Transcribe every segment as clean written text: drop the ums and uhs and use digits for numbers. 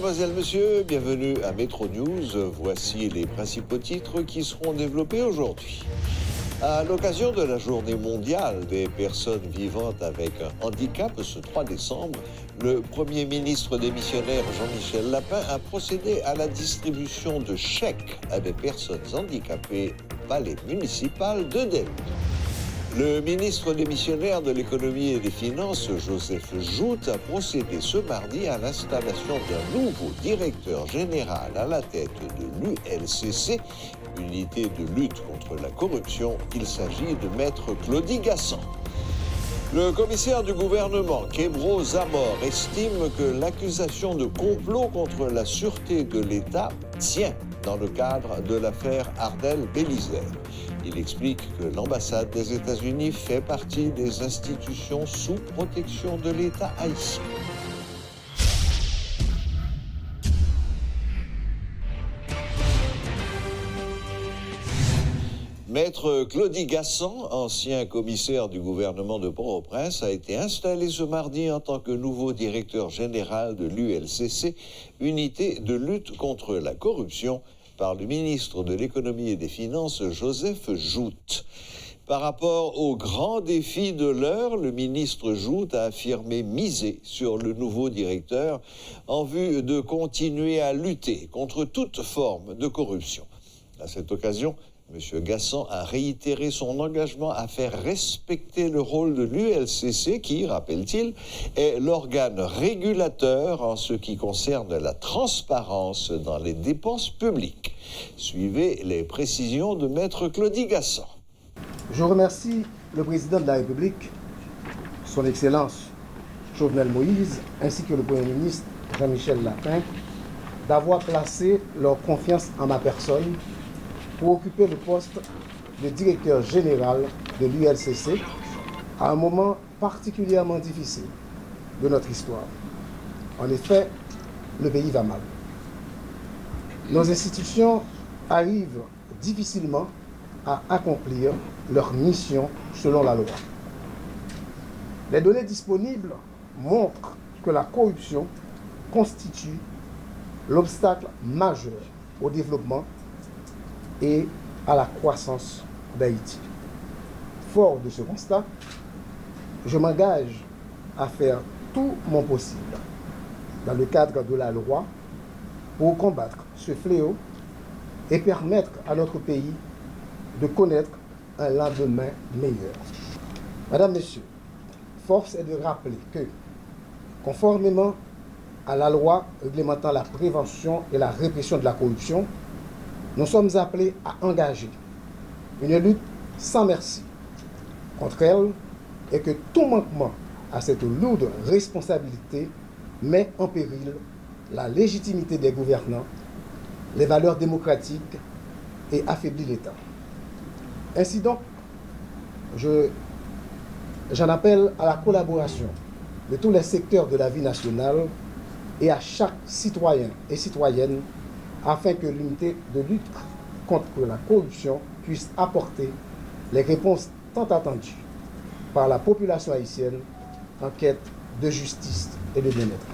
Mesdemoiselles, Messieurs, bienvenue à Métro News. Voici les principaux titres qui seront développés aujourd'hui. À l'occasion de la journée mondiale des personnes vivantes avec un handicap, ce 3 décembre, le Premier ministre démissionnaire Jean-Michel Lapin a procédé à la distribution de chèques à des personnes handicapées au palais municipal de Delft. Le ministre démissionnaire de l'économie et des finances, Joseph Joute, a procédé ce mardi à l'installation d'un nouveau directeur général à la tête de l'ULCC, unité de lutte contre la corruption. Il s'agit de maître Claudie Gassan. Le commissaire du gouvernement, Kebro Zamor, estime que l'accusation de complot contre la sûreté de l'État tient dans le cadre de l'affaire Ardel-Bélisaire. Il explique que l'ambassade des États-Unis fait partie des institutions sous protection de l'État haïtien. Maître Claudie Gassan, ancien commissaire du gouvernement de Port-au-Prince, a été installé ce mardi en tant que nouveau directeur général de l'ULCC, unité de lutte contre la corruption, par le ministre de l'économie et des finances, Joseph Joute. Par rapport aux grands défis de l'heure, le ministre Joute a affirmé miser sur le nouveau directeur en vue de continuer à lutter contre toute forme de corruption. À cette occasion, M. Gassan a réitéré son engagement à faire respecter le rôle de l'ULCC qui, rappelle-t-il, est l'organe régulateur en ce qui concerne la transparence dans les dépenses publiques. Suivez les précisions de Maître Claudie Gassan. Je remercie le président de la République, son Excellence Jovenel Moïse, ainsi que le Premier ministre Jean-Michel Lapin, d'avoir placé leur confiance en ma personne pour occuper le poste de directeur général de l'ULCC à un moment particulièrement difficile de notre histoire. En effet, le pays va mal. Nos institutions arrivent difficilement à accomplir leur mission selon la loi. Les données disponibles montrent que la corruption constitue l'obstacle majeur au développement et à la croissance d'Haïti. Fort de ce constat, je m'engage à faire tout mon possible dans le cadre de la loi pour combattre ce fléau et permettre à notre pays de connaître un lendemain meilleur. Madame, Messieurs, force est de rappeler que, conformément à la loi réglementant la prévention et la répression de la corruption, nous sommes appelés à engager une lutte sans merci contre elle et que tout manquement à cette lourde responsabilité met en péril la légitimité des gouvernants, les valeurs démocratiques et affaiblit l'État. Ainsi donc, j'en appelle à la collaboration de tous les secteurs de la vie nationale et à chaque citoyen et citoyenne afin que l'unité de lutte contre la corruption puisse apporter les réponses tant attendues par la population haïtienne en quête de justice et de bien-être.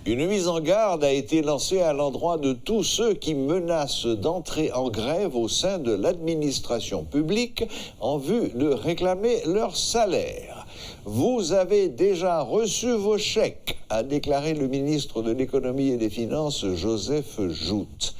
Une mise en garde a été lancée à l'endroit de tous ceux qui menacent d'entrer en grève au sein de l'administration publique en vue de réclamer leur salaire. Vous avez déjà reçu vos chèques, a déclaré le ministre de l'économie et des finances, Joseph Joute.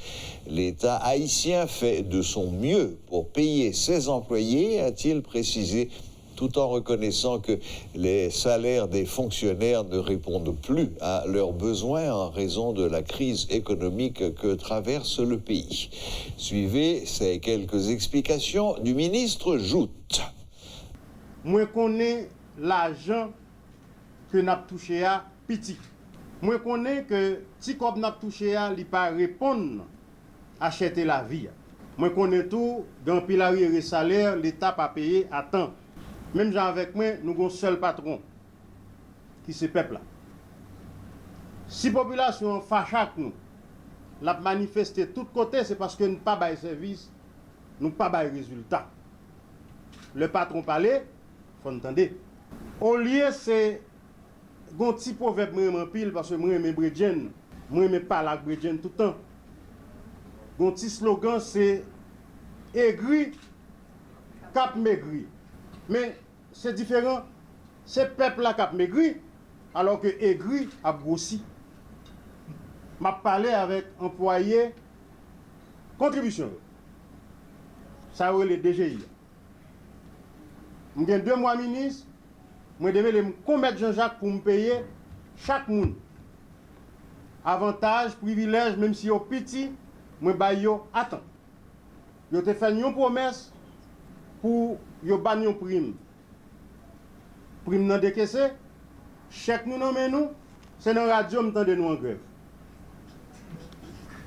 L'État haïtien fait de son mieux pour payer ses employés, a-t-il précisé, tout en reconnaissant que les salaires des fonctionnaires ne répondent plus à leurs besoins en raison de la crise économique que traverse le pays. Suivez ces quelques explications du ministre Joute. Moi connais l'argent que n'a touché à petit. Moi connais que si comme n'a touché à li pas répondre acheter la vie. Moi connais tout dans pilarier et salaire l'État pas payé à temps. Même gens avec moi, nous avons un seul patron, qui c'est peuple là. Si la population fâche avec nous, l'a manifesté de tous côtés, c'est parce que nous n'avons pas de service, nous n'avons pas de résultat. Le patron parlait, il faut entendre. Au lieu, c'est gon ti proverbe moi pile parce que moi aime Bredjen, moi aime pas la Bredjen tout le temps. Gon ti slogan c'est aigri cap maigri. Mais c'est différent, c'est peuple là cap maigri alors que aigri a grossi. M'a parlé avec employé contribution. Ça ouais les DGI. J'ai 2 mois ministre, moi devais me commettre Jean-Jacques pour me payer chaque monde. Avantage, privilège, même si yo petit, moi ba yo attends. Yo te fait une promesse pour yo ban yon prime. Prime nan décaissé, chèque nous nommé nous, c'est dans radio m'tande nous en grève.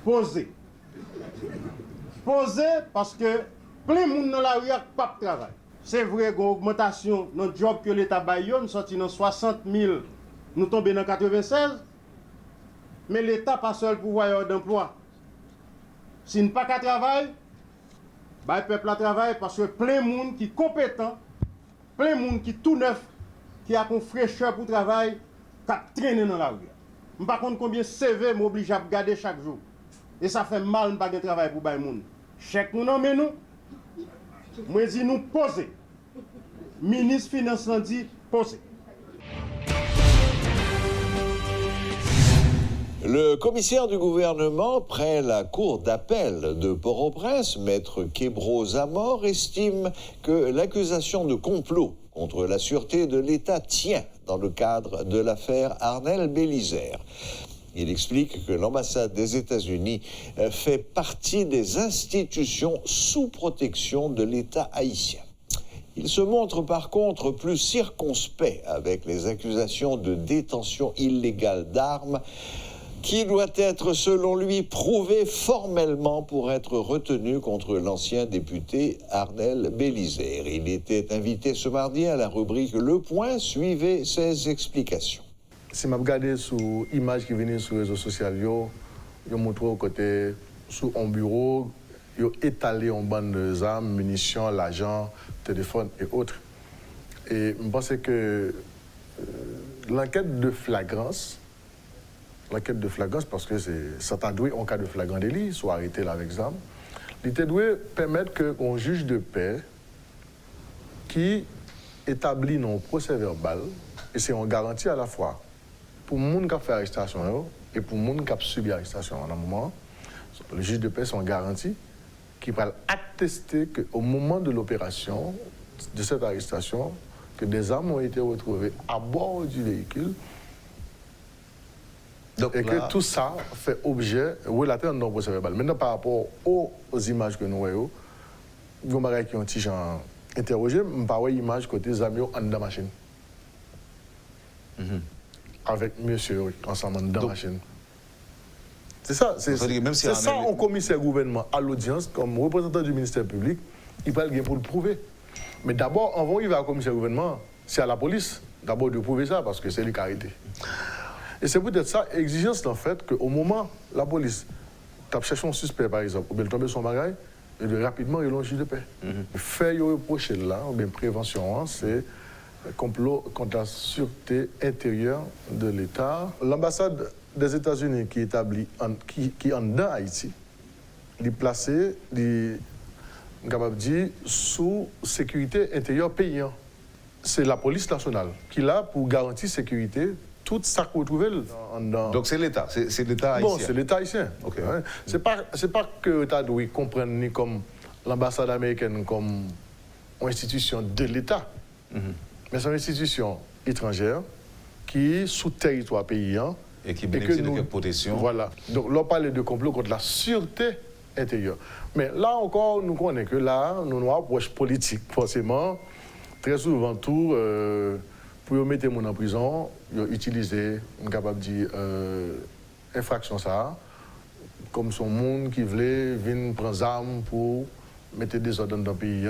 Posé parce que plein de monde dans la rue a pas de travail. C'est vrai qu'on augmentation dans le job que l'État baille, nous sorti dans 60 000, nous tombons dans 96. Mais l'État pas seul pourvoyeur d'emploi. Si nous pas qu'à travailler, le peuple a travail parce que plein de monde qui est compétent, plein de monde qui est tout neuf, qui a une fraîcheur pour travailler, qui a traîné dans la rue. Par contre, combien de CV m'oblige à garder chaque jour. Et ça fait mal de ne pas travailler pour les gens. Chèque nous nomme nous. Moi, je dis nous poser. Ministre Finance dit poser. Le commissaire du gouvernement près la cour d'appel de Port-au-Prince, maître Kebro Zamor, estime que l'accusation de complot contre la sûreté de l'État tient dans le cadre de l'affaire Arnel Bélizaire. Il explique que l'ambassade des États-Unis fait partie des institutions sous protection de l'État haïtien. Il se montre par contre plus circonspect avec les accusations de détention illégale d'armes qui doit être, selon lui, prouvé formellement pour être retenu contre l'ancien député Arnel Bélizaire. Il était invité ce mardi à la rubrique Le Point. Suivez ses explications. Si je regarde sur l'image qui venait sur les réseaux sociaux, je montre au côté, sous un bureau, ils ont étalé en bande d'armes, munitions, l'argent, téléphone et autres. Et je pense que l'enquête de flagrance, parce que ça t'a doué en cas de flagrant délit, soit arrêté là avec l'arme, il t'a doué permettre qu'un juge de paix qui établit un procès verbal, et c'est en garantie à la fois pour les gens qui ont fait l'arrestation et pour les gens qui ont subi l'arrestation en un moment, le juge de paix sont garantis qui va attester qu'au moment de l'opération, de cette arrestation, que des armes ont été retrouvées à bord du véhicule. Donc, et que tout ça fait objet relaté dans le procès verbal. Maintenant, par rapport aux images que nous voyons, il y a des gens qui ont été interrogés, je ne vois pas l'image côté des amis en dans la machine. Avec monsieur ensemble dans la machine. C'est ça, c'est ça en commissaire gouvernement à l'audience, comme représentant du ministère public, il parle bien pour le prouver. Mais d'abord, avant d'arriver à commissaire gouvernement, c'est à la police d'abord de prouver ça, parce que c'est lui qui a arrêté. Et c'est peut-être ça, exigence en fait, qu'au moment la police tape chercher un suspect par exemple, ou bien tomber son bagage, et de rapidement il y a un juge de paix. Faire reprocher là, ou bien prévention, c'est complot contre la sûreté intérieure de l'État. L'ambassade des États-Unis qui est établie qui en dans Haïti, est placée, capable de dire, sous sécurité intérieure paysan. C'est la police nationale qui est là pour garantir sécurité. Tout ça qu'on trouve dans... Donc c'est l'État, c'est l'État haïtien. Bon, c'est l'État haïtien. Okay. Ouais. C'est pas que l'État doit comprendre ni comme l'ambassade américaine comme une institution de l'État, mais c'est une institution étrangère qui est sous territoire paysan et qui bénéficie de quelques protections. Voilà. Donc là, on parle de complot contre la sûreté intérieure. Mais là encore, nous connaissons que là, nous avons une approche politique, forcément. Très souvent, tout, pour mettre les gens en prison, ils utilisent, on est capable de dire, infraction ça, comme son monde qui voulait venir prendre des armes pour mettre des ordres dans le pays.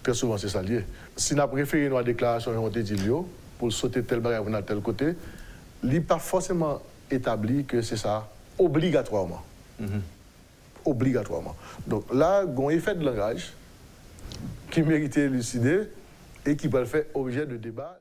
Très souvent, c'est ça lié. Si on a préféré une déclaration, on a dit pour sauter tel bagage à tel côté, il n'est pas forcément établi que c'est ça, obligatoirement. Obligatoirement. Donc là, il y a un effet de langage qui méritait élucider et qui peut le faire objet de débat.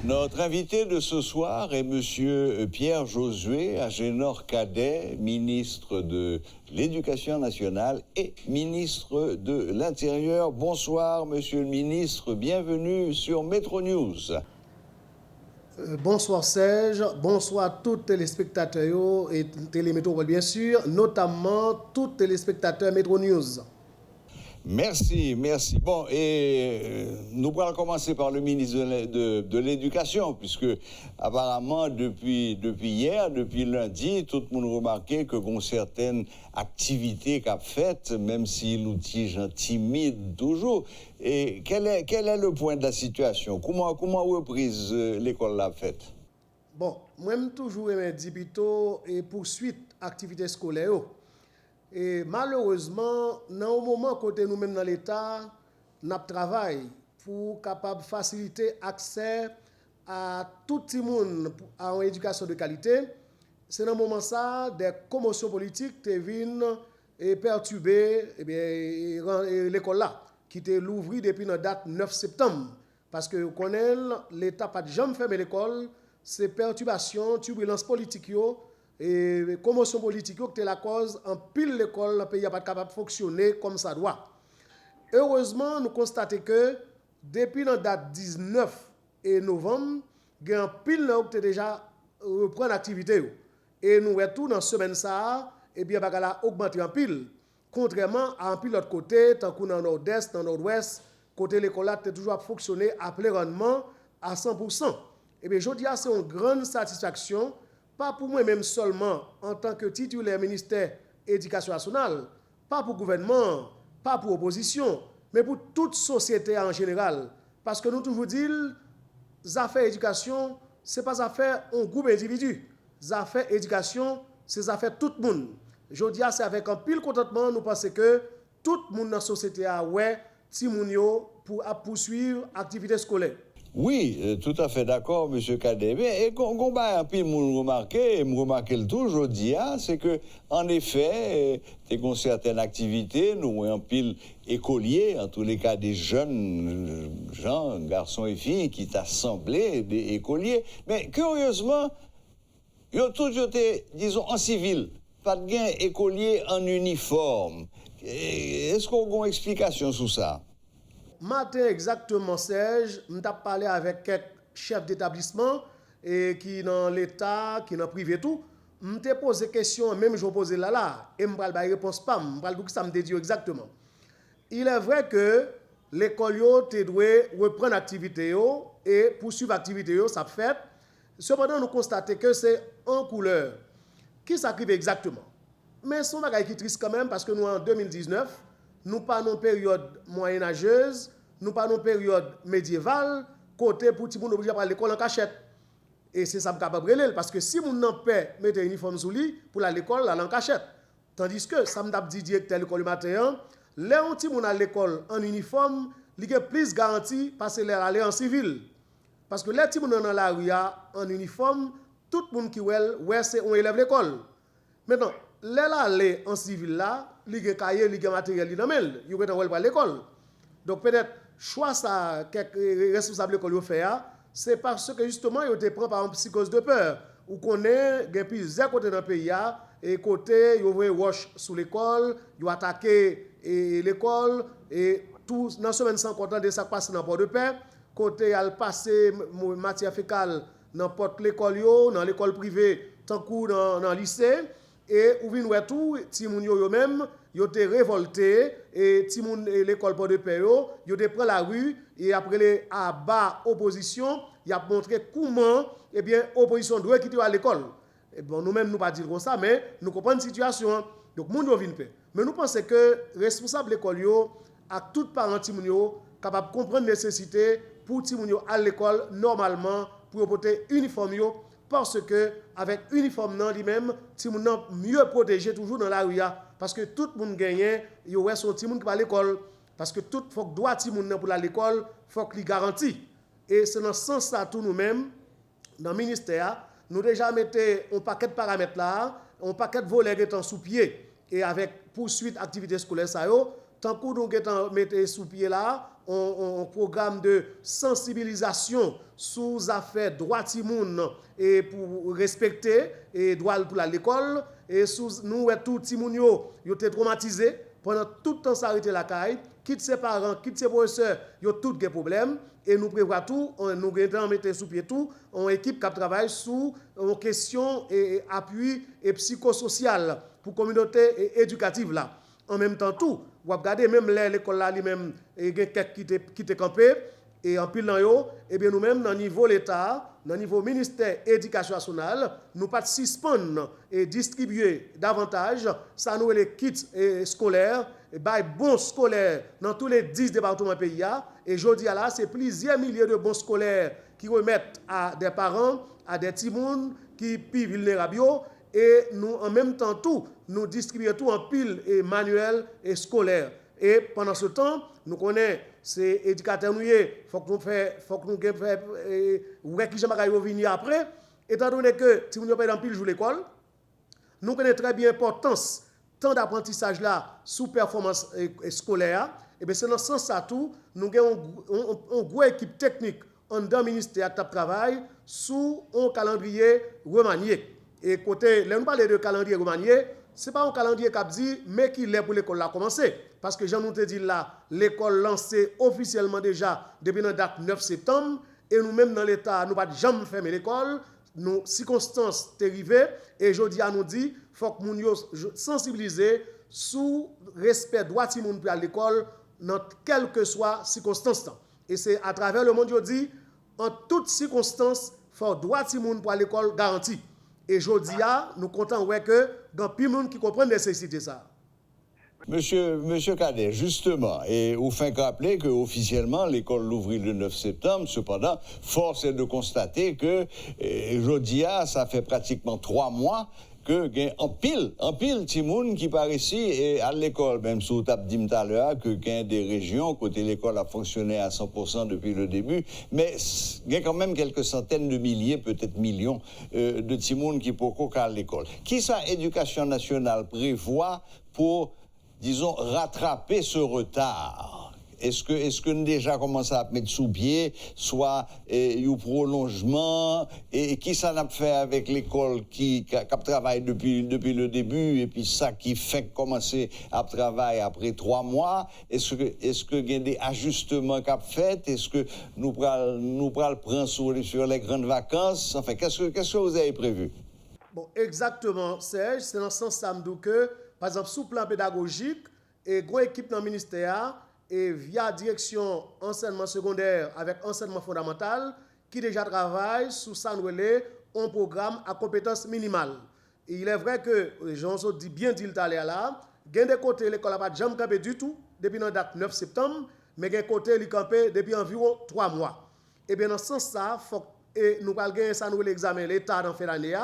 Notre invité de ce soir est M. Pierre Josué Agénor Cadet, ministre de l'Éducation nationale et ministre de l'Intérieur. Bonsoir, Monsieur le ministre. Bienvenue sur Metro News. Bonsoir Serge, bonsoir tous les téléspectateurs et Télémétropole bien sûr, notamment tous les téléspectateurs Metro News. Merci, merci. Bon, et nous allons commencer par le ministre de l'Éducation, puisque apparemment, depuis hier, depuis lundi, tout le monde remarquait que bon, certaines activités qu'a faites, même si l'outil est timide toujours. Et quel est le point de la situation? Comment reprise l'école l'a faite? Bon, moi-même toujours aimé dire plutôt et poursuite activité scolaire. Et malheureusement, dans le moment côté nous-mêmes dans l'État, nous travaillons pour capable faciliter l'accès à tout le monde à une éducation de qualité. C'est dans le moment ça, des commotions politiques qui viennent perturber l'école là, qui était l'ouvrir depuis la date 9 septembre. Parce que vous connaissez, l'État n'a pas jamais fermé l'école, c'est perturbation, turbulence politique, et commotion politique qui est la cause en pile l'école, le pays n'est pas capable de fonctionner comme ça doit. Heureusement, nous constatons que depuis la date 19 novembre, il y a un pile qui est déjà reprendre l'activité. Et nous voyons tout dans cette semaine ça, et bien il a augmenté en pile. Contrairement à un pile de l'autre côté, tant qu'on dans le nord-est, dans le nord-ouest, côté l'école a toujours fonctionné à plein rendement à 100%. Et bien je dis c'est une grande satisfaction. Pas pour moi-même seulement en tant que titulaire ministère de l'Éducation nationale, pas pour le gouvernement, pas pour l'opposition, mais pour toute société en général. Parce que nous toujours disons, les affaires éducation, ce n'est pas affaire un groupe d'individus. Les affaires éducation, c'est les affaires tout le monde. Je dis c'est avec un pile contentement, nous pensons que tout le monde dans la société a ouais, si moun yo pour poursuivre l'activité scolaire. Oui, tout à fait d'accord, M. Cadet. Et qu'on va un peu me remarquer toujours c'est que, en effet, il y a certaines activités, nous un pile écoliers, en tous les cas des jeunes gens, garçons et filles, qui t'assemblaient des écoliers. Mais curieusement, ils ont toujours été, disons, en civil, pas de gain écolier en uniforme. Est-ce qu'on a une explication sur ça? Matin exactement, Serge, je t'ai parlé avec quelques chefs d'établissement qui dans l'État, qui dans le privé tout. Je t'ai posé des questions, même je posé là, et je ne vais pas réponse pas, je vais dire que ça me dit exactement. Il est vrai que l'école doit reprendre l'activité et poursuivre l'activité, ça fait. Cependant, nous constatons que c'est en couleur. Qui s'arrive exactement? Mais c'est un qui est triste quand même parce que nous, en 2019, nous pas une période moyenâgeuse, nous pas une période médiévale, côté pour tout le monde obligé à l'école en cachette. Et c'est ça que je suis capable parce que si mon n'a pas mettre un uniforme sous lui pour l'école, là en cachette. Tandis que ça me dit directeur de l'école matin, les gens qui à l'école en uniforme, ils ont plus garantie parce que les aller en civil. Parce que les gens qui dans la rue en uniforme, tout le monde qui ouais c'est on élève l'école. Maintenant, les aller en civil là, li gen cahier, li gen matériel li nan mel, yo peut envoyer pour l'école. Donc peut-être choix ça quelques responsables l'école yo fait c'est parce que justement yo te prend par une psychose de peur ou connaît gen plusieurs côté dans le pays et côté yo voye wash sous l'école, yo attaquer l'école et tout dans semaine sans content de ça passe dans port de paix, côté al passer matière fécale dans porte l'école yo, dans l'école privée tant coup dans lycée. Et ou vinn wè tout ti moun yo même yo te révolté et ti moun l'école Port de Paix yo te prend la rue et après les à bas opposition y a montré comment eh bien opposition doit quitter à l'école. Et bon nous même nous pas dire comme ça mais nous comprenons situation donc moun yo vinn paix. Mais nous pensons que responsable l'école yo à tout parent ti moun yo capable comprendre nécessité pour ti moun yo à l'école normalement pour porter uniforme yo. Parce que avec uniforme nan lui-même, ti moun nan mieux protégé toujours dans la rue parce que tout le monde gagne, yo wè son ti moun qui va à l'école parce que tout faut que droit ti moun nan pour aller à l'école, faut que li garanti. Et c'est dans ce sens ça tout nous-mêmes dans le ministère, nous déjà mettez un paquet de paramètres là, un paquet de volets qui sont sous pied et avec poursuite activité scolaire ça yo, tant que nous mettez sous pied là, un programme de sensibilisation sous affaires droits timoun et pour respecter et droit pour l'école et sous nous tout timoun yo été traumatisé pendant tout le temps s'arrêter la caille, quitte ses parents, quitte ses professeurs, yo tout des problèmes et nous prévoit tout, nous mettre sous pied tout, en équipe qui travaille sous en question et appui et psychosocial pour communauté éducative là. En même temps tout, vous regardez même l'école là lui-même et qui te campé et en pile dans yo et bien nous-mêmes dans niveau l'État, dans niveau ministère éducation nationale, nous pas suspendre et distribuer davantage ça nous les kits scolaires et bons scolaires dans tous les 10 départements pays et jodi à là c'est plusieurs milliers de bons scolaires qui remettent à des parents, à des petits qui plus vulnérables et nous en même temps tout nous distribuons tout en pile et manuel et scolaire et pendant ce temps nous connaissons ces éducateurs nous faut que nous fait ouais qui jamais venir après étant donné que si nous pas dans pile jour l'école nous connaissons très bien l'importance tant d'apprentissage là sous performance scolaire et bien c'est dans ce sens ça tout nous avons une grosse équipe technique en dans ministère de travail sous un calendrier remanié et côté là nous parler de calendrier remanié c'est pas un calendrier qui dit mais qui est pour l'école là commencer parce que Jean nous te dit là l'école lancée officiellement déjà depuis la date 9 septembre et nous même dans l'état nous pas jamais fermer l'école nous circonstances arrivées et jodi a nous dit faut que moun yo sensibiliser sous respect droit ti moun pour à l'école dans quelle que soit circonstance et c'est à travers le monde yo dit en toutes circonstances faut droit ti moun pour à l'école garanti et jodi a nous content ouais que dans plus monde qui comprend nécessité ça. Monsieur Cadet, justement, et vous faites rappeler qu'officiellement, l'école l'ouvrit le 9 septembre, cependant, force est de constater que, Jodia, ça fait pratiquement 3 mois que en pile timoun qui part ici et à l'école, même sous tap dit tout à l'heure que gain des régions côté l'école a fonctionné à 100% depuis le début, mais il y a quand même quelques centaines de milliers, peut-être millions de timoun qui pourquoi à l'école. Qui ça éducation nationale prévoit pour disons rattraper ce retard? Est-ce que nous déjà commencé à mettre sous pied, soit un prolongement, et qui ça n'a fait avec l'école qui travaille depuis le début, et puis ça qui fait commencer à travailler après 3 mois? Est-ce que il y a des ajustements qu'a fait? Est-ce que nous prenons prendre sur les grandes vacances? Enfin, qu'est-ce que vous avez prévu? Bon, exactement, Serge, c'est dans ce sens que, par exemple, sous plan pédagogique, et gros équipe dans le ministère, et via direction enseignement secondaire avec enseignement fondamental, qui déjà travaille sous un programme à compétences minimales. Et il est vrai que, les gens ont dit bien dit tout à l'heure là, il y a des côtés, l'école n'a pas jamais campé du tout, depuis la date 9 septembre, mais il y a des côtés, il a campé depuis environ 3 mois. Et bien, dans ce sens, ça, nous allons gagner ça, nous l'examen l'État dans fin d'année,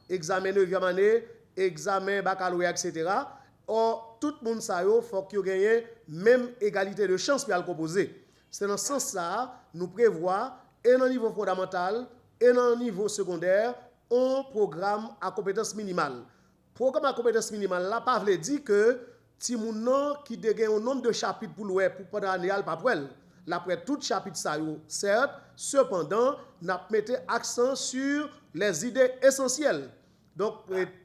examen 9e année, examen baccalauréat, etc. Or, tout le monde sait qu'il faut qu'il y ait même égalité de chance pour le composer. C'est dans ce sens-là, nous prévoyons, et dans le niveau fondamental, et dans le niveau secondaire, un programme à compétence minimale. Programme à compétence minimale, là, pas veut dire que si mon qui dégaine un nombre de chapitres pour l'ouest, pour pendant l'année, pas pour elle. Après tout chapitre, ça, certes, cependant, nous mettons accent sur les idées essentielles. Donc,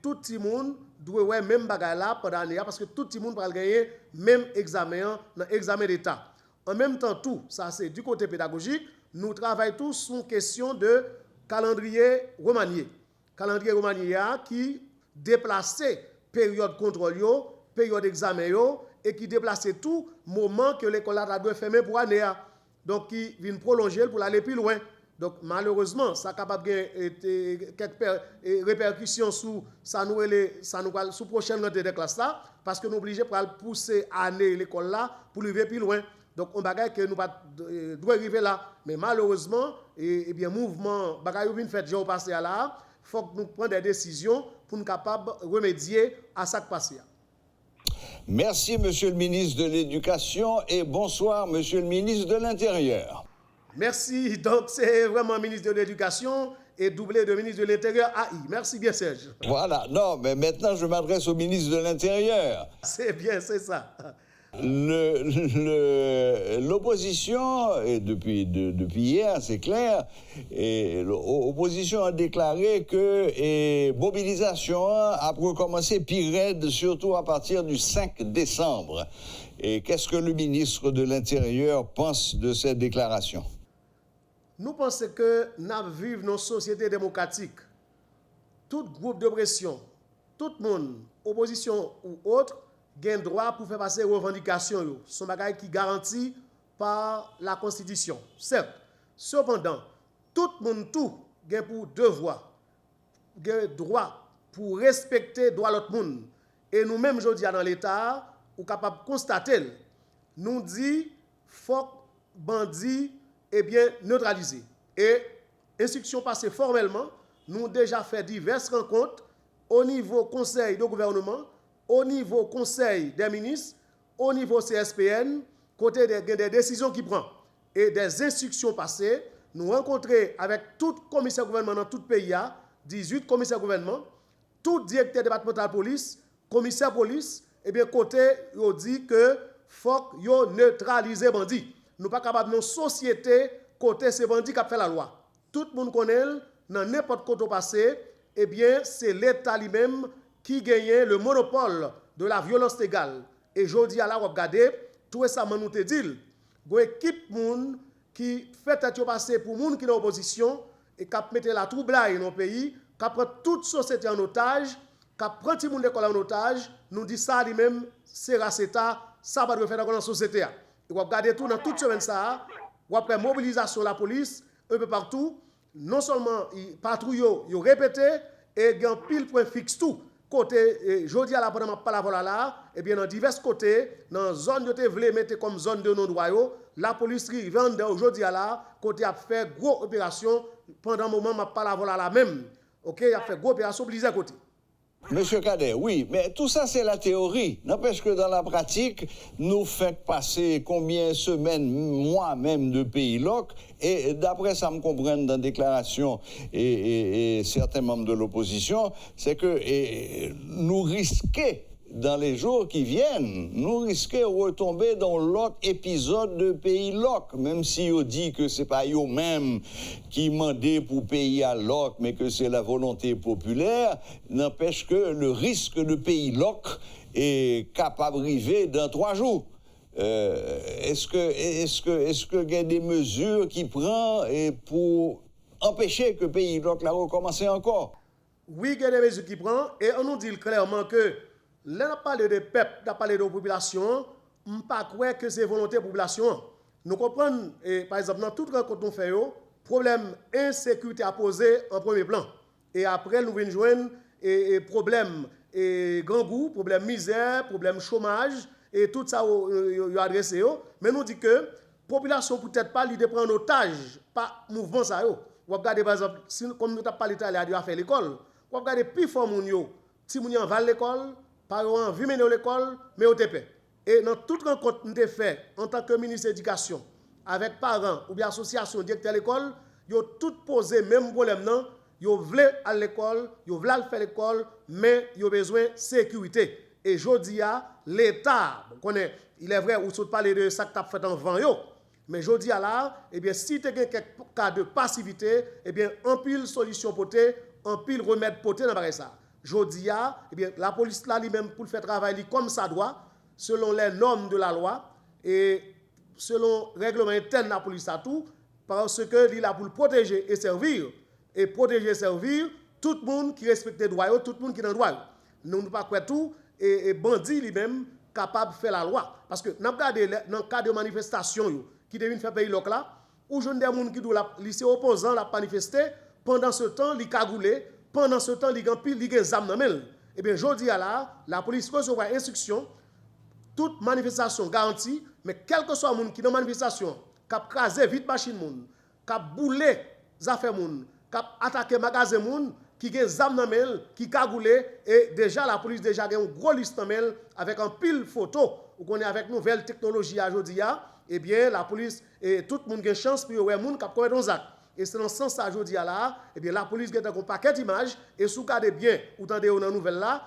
tout le monde doit avoir même bagage là pendant l'année parce que tout le monde va gagner même examen dans l'examen d'État. En même temps, tout, ça c'est du côté pédagogique, nous travaillons tous sur une question de calendrier remanié. Calendrier remanié qui déplace période contrôle, période examen et qui déplace tout moment que l'école doit fermer pour l'année. Donc, qui vient prolonger pour aller plus loin. Donc, malheureusement, ça capable de quelques répercussions sur sous prochaine rentrée de classe là, parce que nous sommes obligés de pousser l'année l'école là pour arriver plus loin. Donc, on bagaille que nous doit arriver là. Mais malheureusement, et bien, mouvement, bagaille vient fait déjà au passé là, il faut que nous prenions des décisions pour nous capables de remédier à ça qui passe. Merci, monsieur le ministre de l'Éducation, et bonsoir, monsieur le ministre de l'Intérieur. Merci. Donc, c'est vraiment ministre de l'Éducation et doublé de ministre de l'Intérieur AI. Merci bien, Serge. Voilà. Non, mais maintenant, je m'adresse au ministre de l'Intérieur. C'est bien, c'est ça. L'opposition, et depuis hier, c'est clair, l'opposition a déclaré que mobilisation a recommencé pire raide, surtout à partir du 5 décembre. Et qu'est-ce que le ministre de l'Intérieur pense de cette déclaration? Nous pensons que nous vivons dans une société démocratique. Tout groupe de pression, tout le monde, opposition ou autre, a droit pour faire passer revendications. Ce sont des choses qui garantis par la Constitution. Certes, cependant, tout le monde a pour devoir, a droit pour respecter le droit de l'autre monde. Et nous-mêmes, aujourd'hui, dans l'État, nous sommes capables de constater, nous disons, faut bandit neutraliser. Et instruction passée formellement, nous avons déjà fait diverses rencontres au niveau conseil de gouvernement, au niveau conseil des ministres, au niveau CSPN, côté des décisions qui prend et des instructions passées. Nous rencontrons avec tout commissaire gouvernement dans tout le pays, 18 commissaires gouvernement, tout directeur départemental police, commissaire police, et bien côté, il dit que faut neutraliser bandits. Nous ne sommes pas capables de société côté ces bandits qui ont fait la loi. Tout le monde connaît, dans n'importe quoi passé, eh bien, c'est l'État lui-même qui gagne le monopole de la violence légale. Et aujourd'hui, à la regardez, tout récemment, nous te dit, une équipe qui fait être passé pour les gens qui sont en opposition et qui met la troublaille dans le pays, qui prend toute société en otage, qui prend tout le monde l'école en otage, nous dit ça lui-même, c'est raceta, ça va faire dans la société. Et vous regardez tout dans toute semaine, ça, vous après mobilisation de la police, un peu partout. Non seulement les patrouilles ont répété, et il y a un pile point fixe tout. Côté, jeudi à la pendant pas la voilà là, et bien dans divers côtés, dans la zone de te voulez mettre comme zone de non-droit, la police vient aujourd'hui à la, côté a fait gros opération, pendant un moment, ma pas la voilà là même. OK, il a fait gros opération, obligé à côté. Monsieur Cadet, oui, mais tout ça, c'est la théorie. N'empêche que dans la pratique, nous faites passer combien de semaines, mois même, de pays loc, et d'après ça me comprend dans la déclaration et certains membres de l'opposition, c'est que nous risquons, dans les jours qui viennent, nous risquons de retomber dans l'autre épisode de pays loc, même si on dit que ce n'est pas eux-mêmes qui mandaient pour pays à loc, mais que c'est la volonté populaire, n'empêche que le risque de pays loc est capable d'arriver dans 3 jours. Est-ce que y a des mesures qui prend pour empêcher que pays loc la recommence encore? Oui, il y a des mesures qui prend, et on nous dit clairement que là, on a parlé de peuple, on a parlé de population, on ne pas croire que c'est volonté de la population. Nous comprenons, par exemple, dans toute rencontre qu'on fait, problème insécurité à poser en premier plan. Et après, nous venons joindre problème grand goût, problème misère, problème chômage, et tout ça, ils adressé. Mais nous disons que la population peut-être pas l'idée de prendre en otage, pas mouvement ça. Vous regardez, par exemple, comme nous avons parlé de l'Italie, à faire l'école, vous regardez plus fort mon yo, si mon yo en val l'école, par exemple, vu mener l'école, mais au TP. Et dans toute rencontre que nous fait en tant que ministre de l'Éducation, avec parents ou bien association directeur de l'école, ils ont tous posé le même problème. Ils veulent aller à l'école, ils veulent faire l'école, mais ils ont besoin de sécurité. Et aujourd'hui, l'État, il est vrai, vous parlez de ça que tu as fait en vent, mais aujourd'hui, eh bien, si tu as quelques cas de passivité, eh bien, en pile solution potée, en pile remède potée dans ça. Jodi a, eh bien, la police là lui-même pour faire travail comme ça doit, selon les normes de la loi et selon le règlement interne de la police à tout, parce que il a pour protéger et servir. Et protéger et servir tout le monde qui respecte les droits, tout le monde qui est dans le droit. Nous ne pas quoi tout, et bandit lui-même capable de faire la loi. Parce que dans le cas de manifestation qui devient faire pays local là, où je des gens qui doivent lycée opposant la manifester, pendant ce temps, ils cagoulé. Pendant ce temps, il y a des armes dans le. Eh bien, je dis la police reçoit instruction, toute manifestation garantie, mais quel que soit le monde qui est dans la manifestation, qui a crasé vite machine, qui a boulé les affaires, qui a attaqué magasin, qui a des armes dans le, qui a cagoulé, et déjà la police déjà a une grosse liste dans le, avec un pile photo, où on est avec nouvelle technologie aujourd'hui, eh bien, la police, et tout le monde a une chance pour voir les gens qui ont commis des actes. Et c'est dans ce sens que je dis là, eh bien, la police a un paquet d'images, et si vous regardez bien, ou attendez dans la nouvelle là,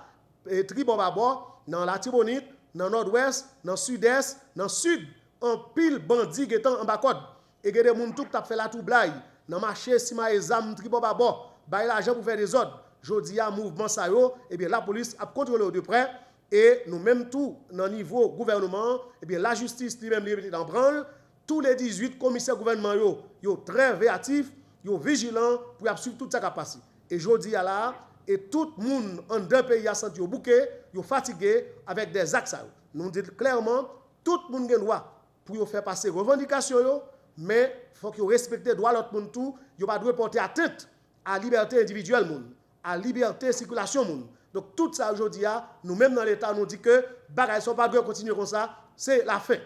Tribord dans la Tibonite, dans le nord-ouest, dans le sud-est, dans le sud, en pile bandit qui étant en bas code. Et que des gens qui ont fait la tout blague, dans le marché, si ma exam, tribo babo, bail l'argent pour faire des ordres. Jodi a mouvement ça yo, et bien la police a contrôlé de près, et nous même tout, dans le niveau gouvernement, et bien la justice lui-même est en branle, tous les 18 commissaires gouvernement yo très réactifs, yo vigilants pour suivre tout ça qui a passé. Et jodi a là, et tout le monde en deux pays a senti au bouquet, yo fatigué avec des actes. Nous disons clairement, tout le monde a droit pour faire passer revendications, mais il faut que respecte les droits de l'autre monde tout, yo pas doit porter atteinte à la liberté individuelle monde, à la liberté de circulation monde. Donc tout ça aujourd'hui, nous-mêmes dans l'État, nous dit que bagaille sont pas doit continuer comme ça, c'est la fin.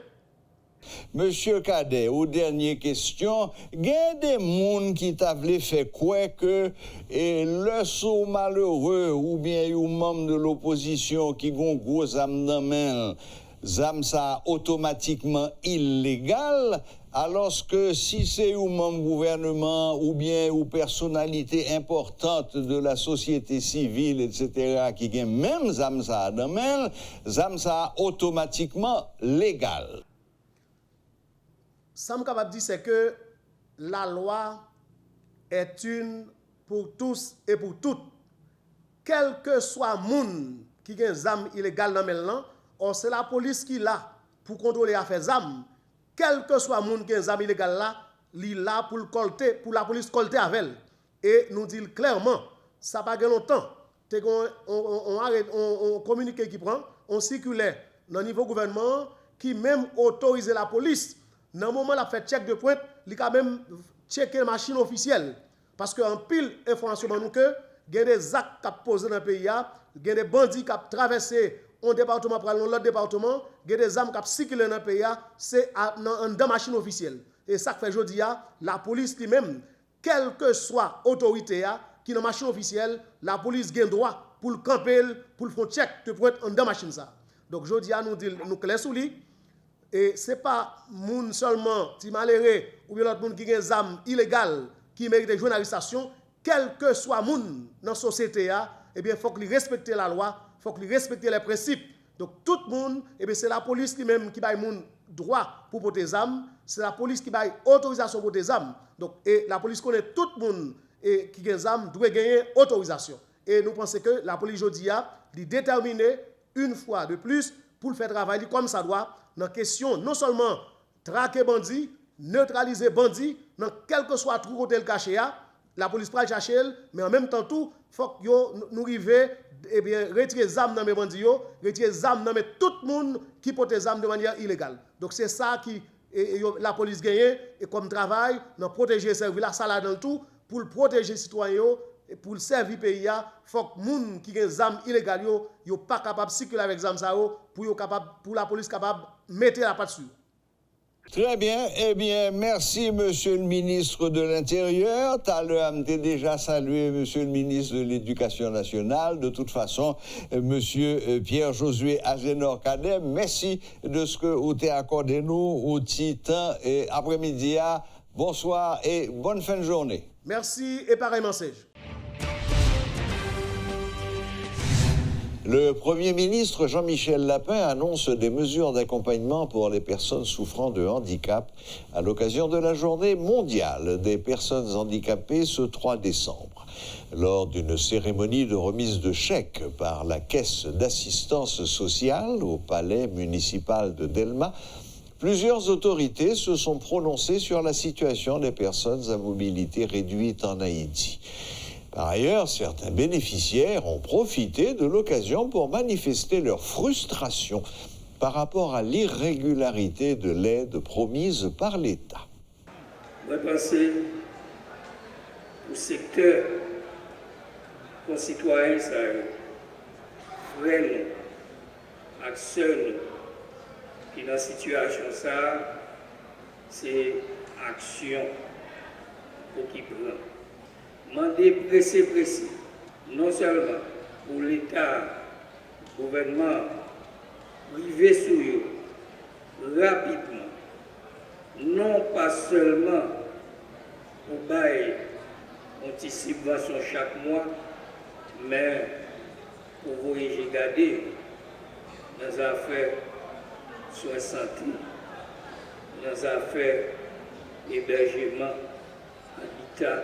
Monsieur Cadet, aux dernières questions, il y a des gens qui t'avaient fait quoi que le saut malheureux ou bien un membre de l'opposition qui ont gros âme dans main, ça automatiquement illégal, alors que si c'est un membre gouvernement ou bien une personnalité importante de la société civile, etc., qui ont même ça dans main, ça automatiquement légal. Ça me capable de dire, c'est que la loi est une pour tous et pour toutes. Quel que soit le monde qui a des armes illégales dans le or c'est la police qui est là pour contrôler les affaires d'armes. Quel que soit le monde qui a des armes illégales là, il est là pour le colter, pour la police colter avec elle. Et nous disons clairement, ça n'a pas longtemps. On communique qui prend, on circulaire dans le niveau gouvernement qui même autorise la police. Dans le moment où la fait check de pointe, il a même checké la machine officielle. Parce qu'en pile information nous que il y a des actes qui sont posés dans le pays, il y a des bandits qui ont traversé un département pour aller dans l'autre département, il y a des armes qui ont circulé dans le pays, c'est dans la machine officielle. Et ça fait aujourd'hui, la police lui-même, quelle que soit l'autorité qui est dans la machine officielle, la police a le droit pour le camper, pour le faire check de pointe dans la machine. Donc aujourd'hui, nous clés sous lui. Et ce n'est pas moun seulement qui malheureux ou bien l'autre monde qui a des armes illégales qui mérite de jouer une arrestation, quel que soit moun dans la société, eh bien, il faut qu'il respecte la loi, il faut qu'il respecte les principes. Donc, tout le monde, eh bien, c'est la police lui-même qui a moun droit pour porter des armes, c'est la police qui a autorisation pour des armes. Donc, et la police connaît tout le monde qui a des armes, doit gagner autorisation. Et nous pensons que la police aujourd'hui a déterminé une fois de plus pour le faire travailler comme ça doit, dans la question non seulement traquer bandits, neutraliser bandits, dans quel que soit trou côté le caché, la police va chercher, mais en même temps tout, il faut que nous arrivions eh bien retirer les armes dans les bandits, retirer les armes dans tout le monde qui porte les armes de manière illégale. Donc c'est ça qui la police gagne et comme travail, dans protéger et servir la salade dans tout pour protéger les citoyens et pour servir le pays, il faut que les gens qui ont des armes illégales ne soient pas capables de circuler avec les armes pour la police capable de mettre la patte dessus. Très bien. Eh bien, merci, Monsieur le ministre de l'Intérieur. Tout à l'heure, j'ai déjà salué Monsieur le ministre de l'Éducation nationale. De toute façon, Monsieur Pierre-Josué Agénor Cadet, merci de ce que vous avez accordé nous au petit temps et après-midi. Bonsoir et bonne fin de journée. Merci et pareillement, Serge. Le Premier ministre Jean-Michel Lapin annonce des mesures d'accompagnement pour les personnes souffrant de handicap à l'occasion de la Journée mondiale des personnes handicapées ce 3 décembre. Lors d'une cérémonie de remise de chèques par la Caisse d'assistance sociale au palais municipal de Delma, plusieurs autorités se sont prononcées sur la situation des personnes à mobilité réduite en Haïti. Par ailleurs, certains bénéficiaires ont profité de l'occasion pour manifester leur frustration par rapport à l'irrégularité de l'aide promise par l'État. Je pense au secteur concitoyen, frère, action qui dans la situation, c'est action pour qui prend. Mandé pressé, non seulement pour l'État, le gouvernement, privé sur eux, rapidement, non pas seulement pour bailler une petite subvention chaque mois, mais pour voyager garder dans les affaires soins santé, dans les affaires hébergement, habitat.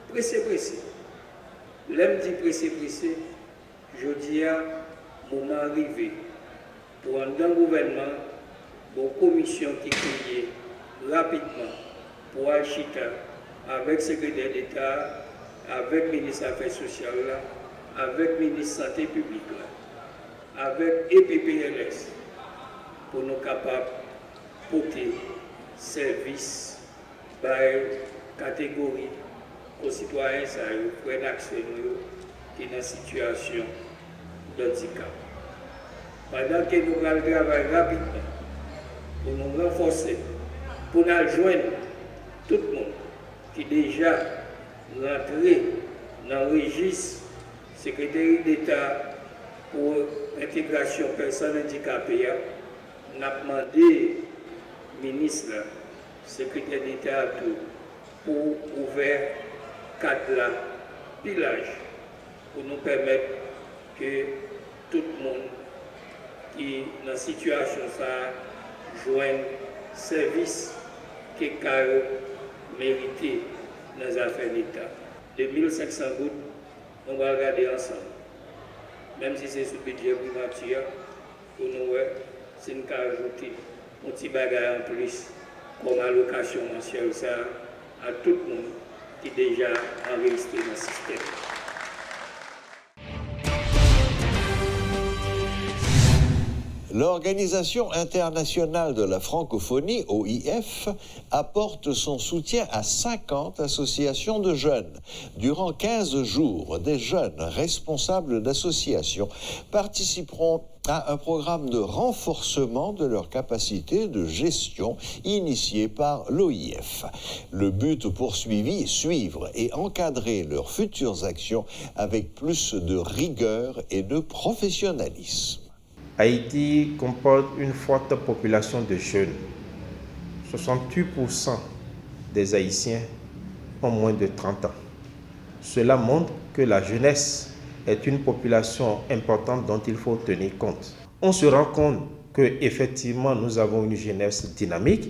Pressé. L'aime dit pressé, je dis à moment arrivé pour un gouvernement, pour une commission qui crée rapidement pour Alchita, avec le secrétaire d'État, avec le ministre des Affaires sociales, avec le ministre de la Santé publique, avec EPPLS, pour nous capables de porter service par catégorie aux citoyens qui prennent accès qui sont en situation de handicap. Pendant que nous allons travailler rapidement pour nous renforcer, pour nous joindre tout le monde qui est déjà rentré dans le registre secrétaire d'État pour l'intégration des personnes handicapées, nous avons demandé au ministre, secrétaire d'État, pour ouvrir cadre pillage pour nous permettre que tout le monde qui est dans cette situation joigne service qui est mérité dans les affaires d'État. 2500 gouttes, on va regarder ensemble. Même si c'est sous le budget primature, pour nous, c'est une ajouter un petit bagage en plus comme allocation mensuelle à tout le monde qui est déjà enregistré dans le système. L'Organisation internationale de la francophonie, OIF, apporte son soutien à 50 associations de jeunes. Durant 15 jours, des jeunes responsables d'associations participeront à un programme de renforcement de leur capacité de gestion initié par l'OIF. Le but poursuivi, suivre et encadrer leurs futures actions avec plus de rigueur et de professionnalisme. Haïti comporte une forte population de jeunes. 68% des Haïtiens ont moins de 30 ans. Cela montre que la jeunesse est une population importante dont il faut tenir compte. On se rend compte qu'effectivement, nous avons une jeunesse dynamique,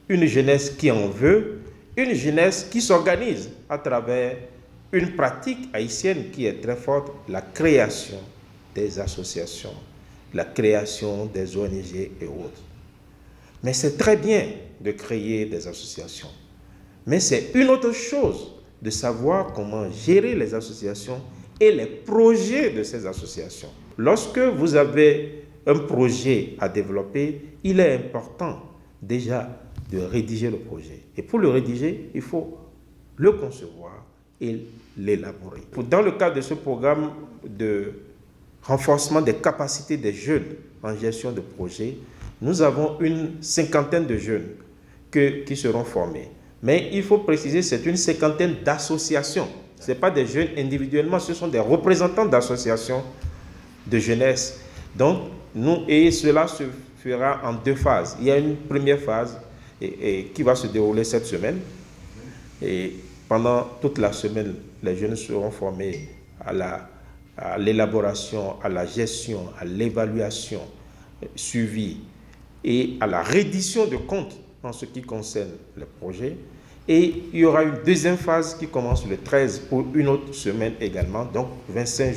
une jeunesse qui en veut, une jeunesse qui s'organise à travers une pratique haïtienne qui est très forte, la création des associations, la création des ONG et autres. Mais c'est très bien de créer des associations. Mais c'est une autre chose de savoir comment gérer les associations et les projets de ces associations. Lorsque vous avez un projet à développer, il est important déjà de rédiger le projet. Et pour le rédiger, il faut le concevoir et l'élaborer. Dans le cadre de ce programme de renforcement des capacités des jeunes en gestion de projet, nous avons une 50aine de jeunes qui seront formés. Mais il faut préciser, c'est une 50aine d'associations. Ce n'est pas des jeunes individuellement, ce sont des représentants d'associations de jeunesse. Donc, et cela se fera en 2 phases. Il y a une première phase qui va se dérouler cette semaine. Et pendant toute la semaine, les jeunes seront formés à l'élaboration, à la gestion, à l'évaluation, suivi et à la reddition de comptes en ce qui concerne les projets. Et il y aura une deuxième phase qui commence le 13 pour une autre semaine également. Donc 25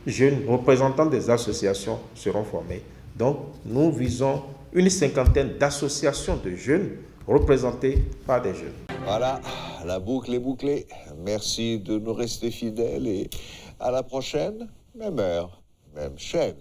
jeunes représentants des associations seront formés. Donc nous visons une 50aine d'associations de jeunes représentées par des jeunes. Voilà, la boucle est bouclée. Merci de nous rester fidèles et à la prochaine, même heure, même chaîne.